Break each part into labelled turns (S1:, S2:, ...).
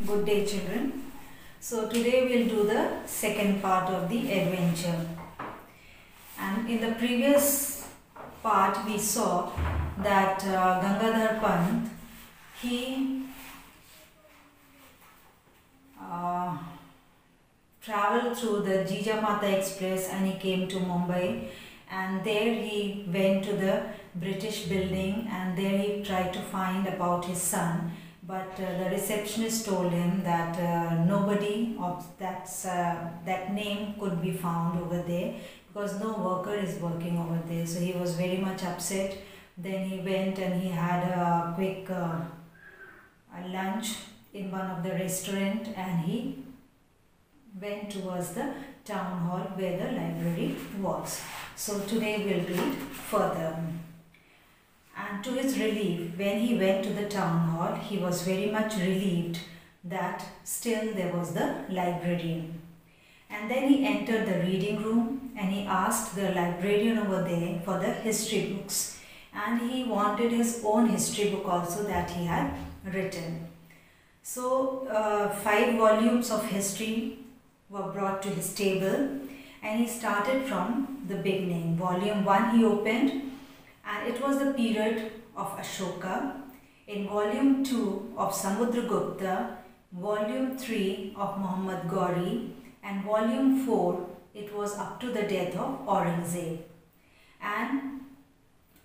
S1: Good day, children. So today we'll do the second part of the adventure. And in the previous part we saw that Gangadhar Pant, he traveled through the Jijamata Express and he came to Mumbai, and there he went to the British building and there he tried to find about his son. But the receptionist told him that nobody of that name could be found over there because no worker is working over there. So he was very much upset. Then he went and he had a quick lunch in one of the restaurant, and he went towards the town hall where the library was. So today we'll read further. And to his relief, when he went to the town hall, he was very much relieved that still there was the librarian. And then he entered the reading room and he asked the librarian over there for the history books. And he wanted his own history book also that he had written. So 5 volumes of history were brought to his table, and he started from the beginning. Volume 1 he opened, and it was the period of Ashoka. In volume 2 of Samudragupta, volume 3 of Muhammad Ghori, and volume 4 it was up to the death of Aurangzeb. And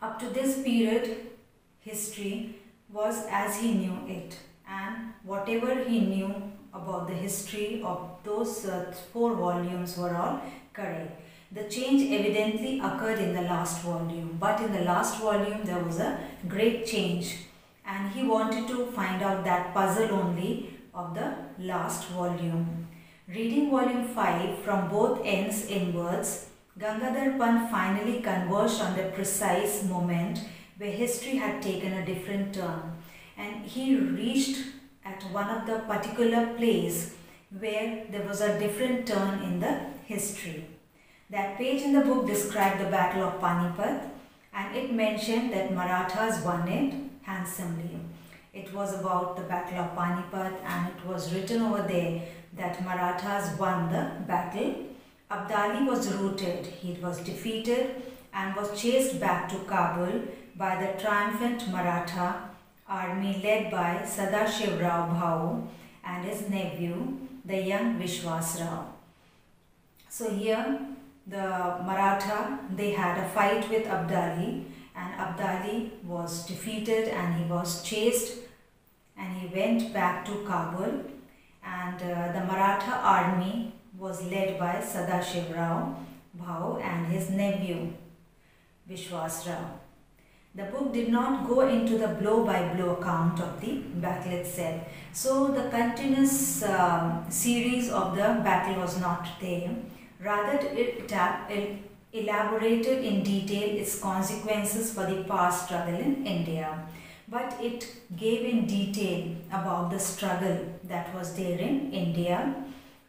S1: up to this period, history was as he knew it, and whatever he knew about the history of those 4 volumes were all correct. The change evidently occurred in the last volume, but in the last volume there was a great change, and he wanted to find out that puzzle only of the last volume. Reading volume 5 from both ends inwards, Gangadhar Pant finally converged on the precise moment where history had taken a different turn, and he reached at one of the particular place where there was a different turn in the history. That page in the book described the Battle of Panipat, and it mentioned that Marathas won it handsomely. It was about the Battle of Panipat, and it was written over there that Marathas won the battle. Abdali was routed, he was defeated and was chased back to Kabul by the triumphant Maratha army led by Sadashiv Rao Bhau and his nephew, the young Vishwas Rao. So here the Maratha, they had a fight with Abdali, and Abdali was defeated and he was chased and he went back to Kabul, and the Maratha army was led by Sadashiv Rao Bhau and his nephew Vishwas Rao. The book did not go into the blow-by-blow account of the battle itself. So the continuous series of the battle was not there. Rather, it elaborated in detail its consequences for the past struggle in India. But it gave in detail about the struggle that was there in India.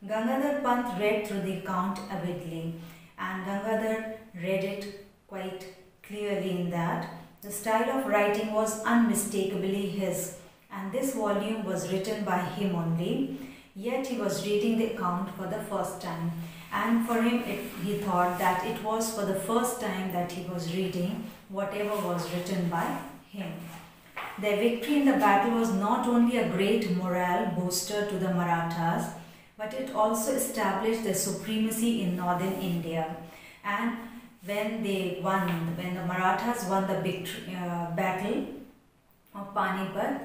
S1: Gangadhar Pant read through the account avidly, and Gangadhar read it quite clearly in that the style of writing was unmistakably his, and this volume was written by him only, yet he was reading the account for the first time. And for him, he thought that it was for the first time that he was reading whatever was written by him. Their victory in the battle was not only a great morale booster to the Marathas, but it also established their supremacy in northern India. And when the Marathas won the battle of Panipat,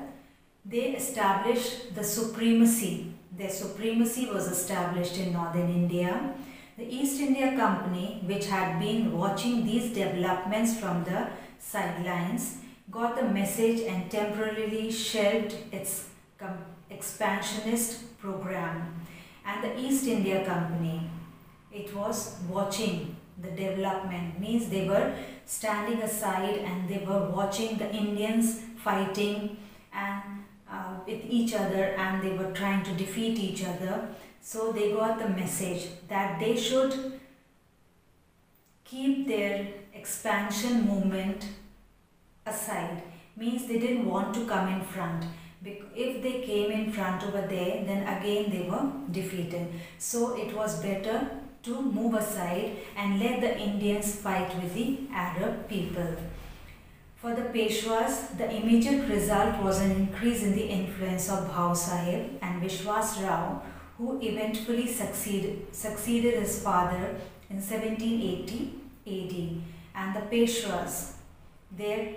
S1: they established the supremacy. Their supremacy was established in northern India. The East India Company, which had been watching these developments from the sidelines, got the message and temporarily shelved its expansionist program. And the East India Company, it was watching the development, means they were standing aside and they were watching the Indians fighting and with each other, and they were trying to defeat each other. So they got the message that they should keep their expansion movement aside, means they didn't want to come in front. If they came in front over there, then again they were defeated. So it was better to move aside and let the Indians fight with the Arab people. For the Peshwas, the immediate result was an increase in the influence of Bhau Sahib and Vishwas Rao, who eventually succeeded his father in 1780 AD. And the Peshwas, their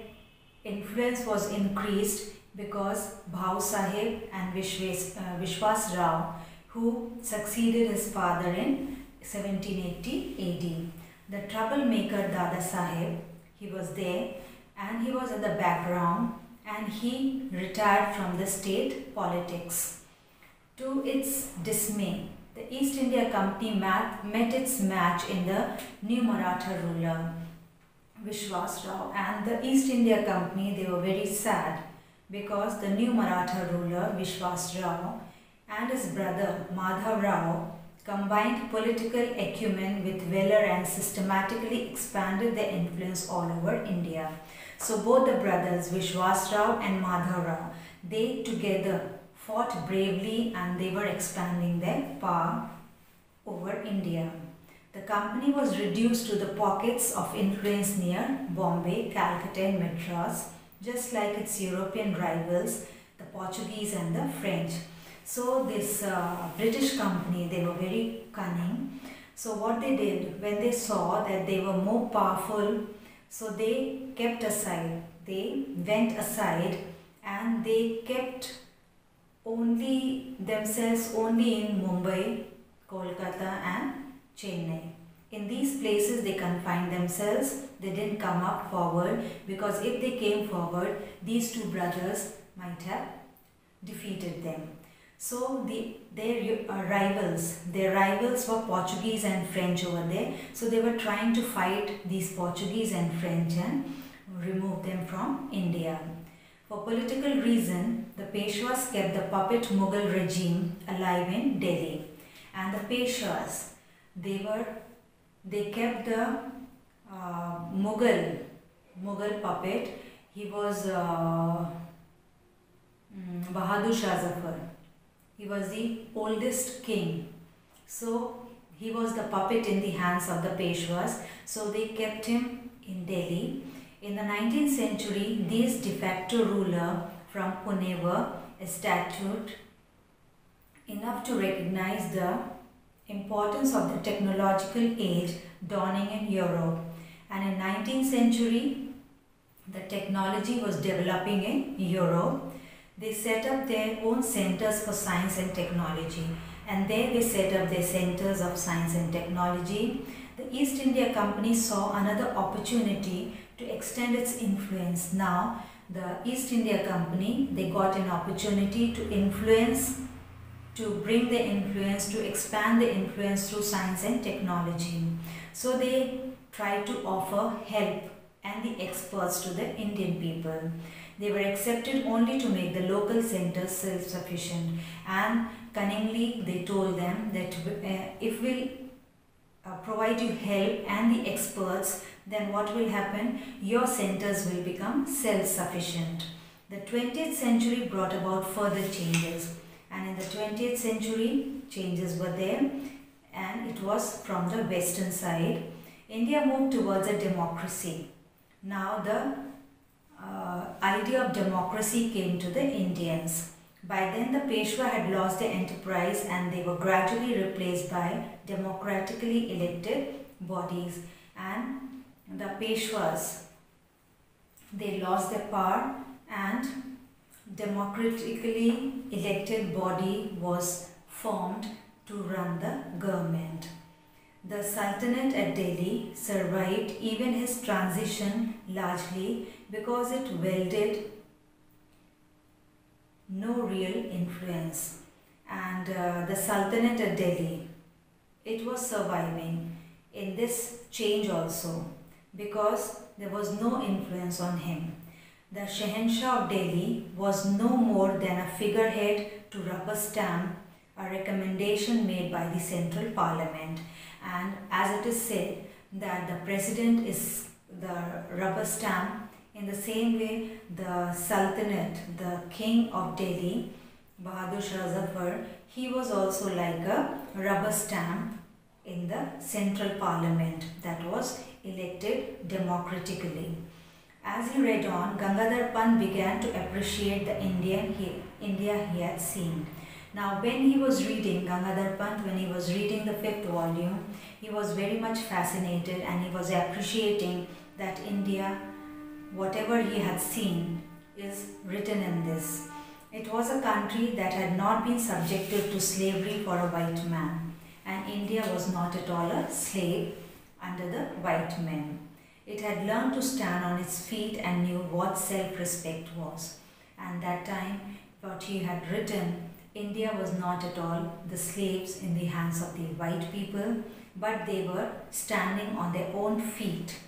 S1: influence was increased because Bhau Sahib and Vishwas Rao, who succeeded his father in 1780 AD. The troublemaker Dada Sahib, he was there and he was in the background, and he retired from the state politics. To its dismay, the East India Company met its match in the new Maratha ruler, Vishwas Rao, and the East India Company, they were very sad because the new Maratha ruler, Vishwas Rao, and his brother Madhav Rao combined political acumen with valor and systematically expanded their influence all over India. So both the brothers Vishwas Rao and Madhav Rao, they together fought bravely and they were expanding their power over India. The company was reduced to the pockets of influence near Bombay, Calcutta and Madras, just like its European rivals, the Portuguese and the French. So this British company, they were very cunning. So what they did, when they saw that they were more powerful, so they kept aside, they went aside and they kept only themselves only in Mumbai, Kolkata and Chennai. In these places they confined themselves, they didn't come up forward, because if they came forward, these two brothers might have defeated them. So their rivals were Portuguese and French over there. So they were trying to fight these Portuguese and French and remove them from India. For political reason, the Peshwas kept the puppet Mughal regime alive in Delhi. And the Peshwas, they kept the Mughal puppet. He was Bahadur Shah Zafar. He was the oldest king. So he was the puppet in the hands of the Peshwas. So they kept him in Delhi. In the 19th century, these de facto ruler from Pune were statute enough to recognize the importance of the technological age dawning in Europe. And in 19th century, the technology was developing in Europe. They set up their own centers for science and technology, and there they set up their centers of science and technology. The East India Company saw another opportunity to extend its influence. Now, the East India Company, they got an opportunity to influence, to bring the influence, to expand the influence through science and technology. So they tried to offer help and the experts to the Indian people. They were accepted only to make the local centers self-sufficient, and cunningly they told them that if we provide you help and the experts, then what will happen? Your centers will become self-sufficient. The 20th century brought about further changes, and in the 20th century changes were there, and it was from the western side. India moved towards a democracy. Now the idea of democracy came to the Indians. By then the Peshwa had lost their enterprise and they were gradually replaced by democratically elected bodies, and the Peshwas, they lost their power and democratically elected body was formed to run the government. The Sultanate at Delhi survived even his transition largely because it wielded no real influence. And the Sultanate at Delhi, it was surviving in this change also because there was no influence on him. The Shahenshah of Delhi was no more than a figurehead to rubber stamp a recommendation made by the Central Parliament. And as it is said that the president is the rubber stamp in In the same way, the Sultanate, the king of Delhi, Bahadur Shah Zafar, he was also like a rubber stamp in the central parliament that was elected democratically. As he read on, Gangadhar Pant began to appreciate the India he had seen. Now, when he was reading Gangadhar Pant, when he was reading the 5th volume, he was very much fascinated and he was appreciating that India, whatever he had seen, is written in this. It was a country that had not been subjected to slavery for a white man, and India was not at all a slave under the white men. It had learned to stand on its feet and knew what self-respect was. And that time, what he had written, India was not at all the slaves in the hands of the white people, but they were standing on their own feet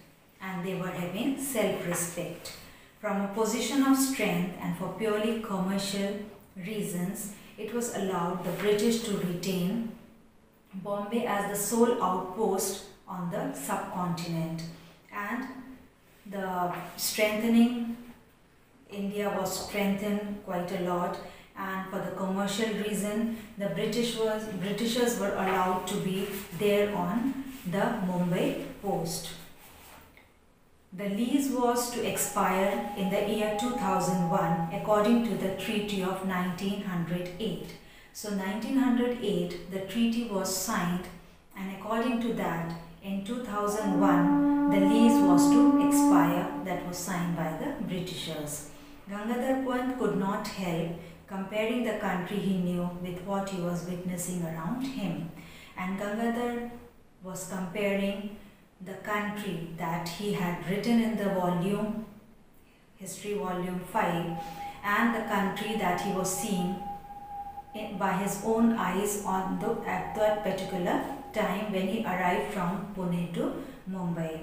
S1: and they were having self-respect. From a position of strength and for purely commercial reasons, it was allowed the British to retain Bombay as the sole outpost on the subcontinent. And the strengthening, India was strengthened quite a lot, and for the commercial reason, the Britishers were allowed to be there on the Mumbai post. The lease was to expire in the year 2001 according to the Treaty of 1908. So 1908 the treaty was signed, and according to that in 2001 the lease was to expire, that was signed by the Britishers. Gangadhar Pant could not help comparing the country he knew with what he was witnessing around him, and Gangadhar was comparing the country that he had written in the volume, History Volume 5, and the country that he was seeing by his own eyes at that particular time when he arrived from Pune to Mumbai.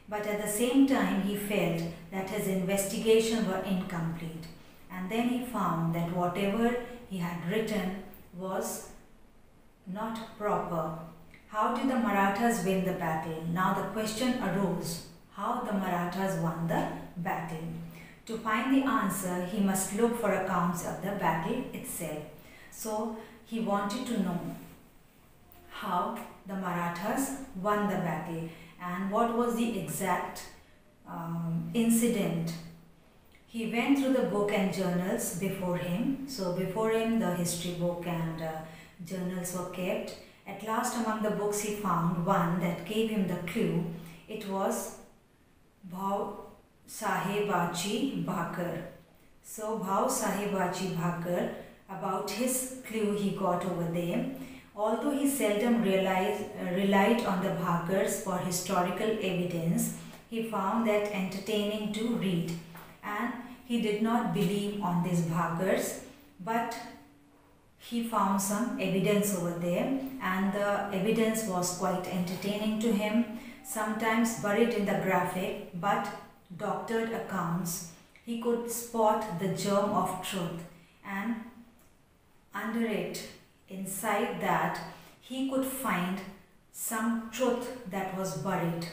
S1: But at the same time, he felt that his investigation were incomplete, and then he found that whatever he had written was not proper. How did the Marathas win the battle? Now the question arose, how the Marathas won the battle? To find the answer, he must look for accounts of the battle itself. So he wanted to know how the Marathas won the battle and what was the exact incident. He went through the book and journals before him. So before him the history book and journals were kept. At last, among the books he found one that gave him the clue. It was Bhau Sahebachi Bhakar. So Bhau Sahebachi Bhakar, about his clue he got over there. Although he seldom relied on the Bhakars for historical evidence, he found that entertaining to read, and he did not believe on these Bhakars, but he found some evidence over there, and the evidence was quite entertaining to him, sometimes buried in the graphic but doctored accounts. He could spot the germ of truth, and under it, inside that, he could find some truth that was buried.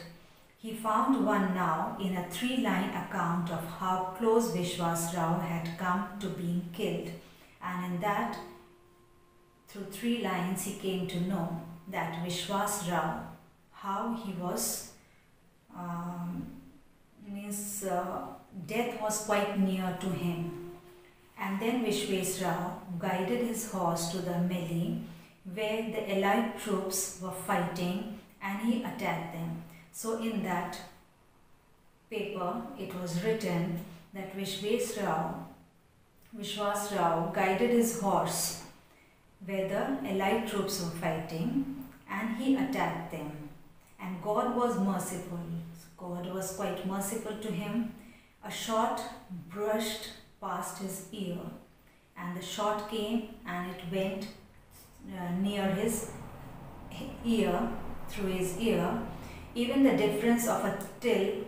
S1: He found one now in a 3-line account of how close Vishwas Rao had come to being killed, and in that, through 3 lines, he came to know that Vishwas Rao, how he was, death was quite near to him. And then Vishwas Rao guided his horse to the melee where the allied troops were fighting, and he attacked them. So in that paper, it was written that Vishwas Rao guided his horse where the allied troops were fighting, and he attacked them. And God was merciful. God was quite merciful to him. A shot brushed past his ear, and the shot came and it went near his ear, through his ear. Even the difference of a till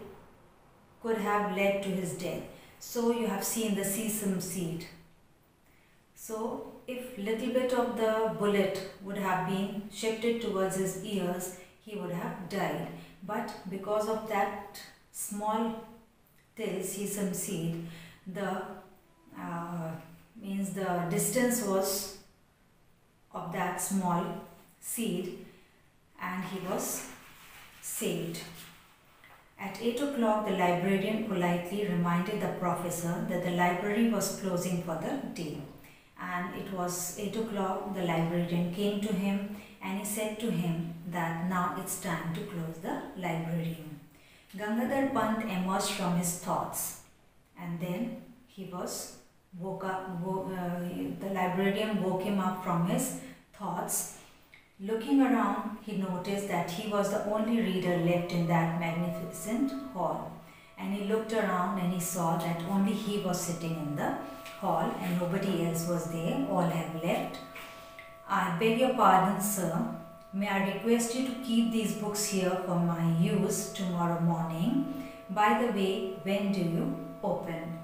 S1: could have led to his death. So you have seen the sesame seed. So if little bit of the bullet would have been shifted towards his ears, he would have died. But because of that small till sesame seed, the means the distance was of that small seed, and he was saved. At 8 o'clock, the librarian politely reminded the professor that the library was closing for the day. And it was 8 o'clock, the librarian came to him and he said to him that now it's time to close the library. Gangadhar Pant emerged from his thoughts, and then he was the librarian woke him up from his thoughts. Looking around, he noticed that he was the only reader left in that magnificent hall. And he looked around and he saw that only he was sitting in the hall and nobody else was there. All have left. I beg your pardon, sir. May I request you to keep these books here for my use tomorrow morning? By the way, when do you open?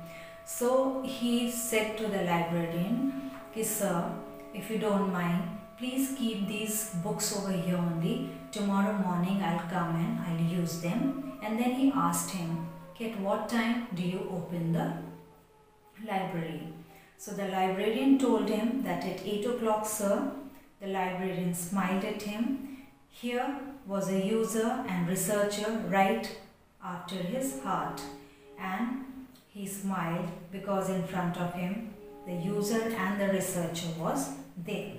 S1: So he said to the librarian, sir, if you don't mind, please keep these books over here only. Tomorrow morning I'll come and I'll use them. And then he asked him, at what time do you open the library? So the librarian told him that at 8 o'clock, sir. The librarian smiled at him. Here was a user and researcher right after his heart. And he smiled because in front of him, the user and the researcher was there.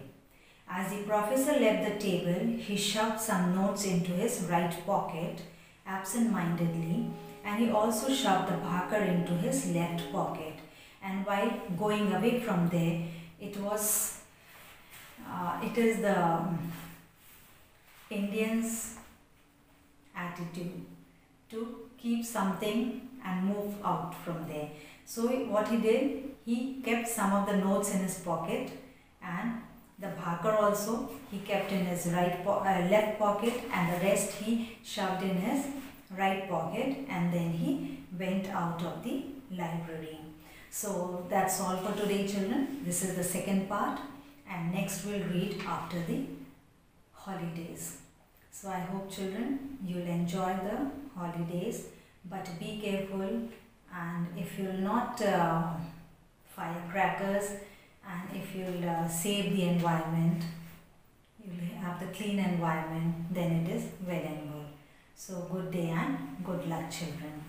S1: As the professor left the table, he shoved some notes into his right pocket absent-mindedly, and he also shoved the Bhakar into his left pocket. And while going away from there, it is the Indians' attitude to keep something and move out from there. So what he did, he kept some of the notes in his pocket, and the Bhakar also he kept in his left pocket, and the rest he shoved in his right pocket, and then he went out of the library. So that's all for today, children. This is the second part, and next we'll read after the holidays. So I hope, children, you'll enjoy the holidays, but be careful, and if you'll not fire crackers, and if you'll save the environment, you'll have the clean environment, then it is well and good. So good day and good luck, children.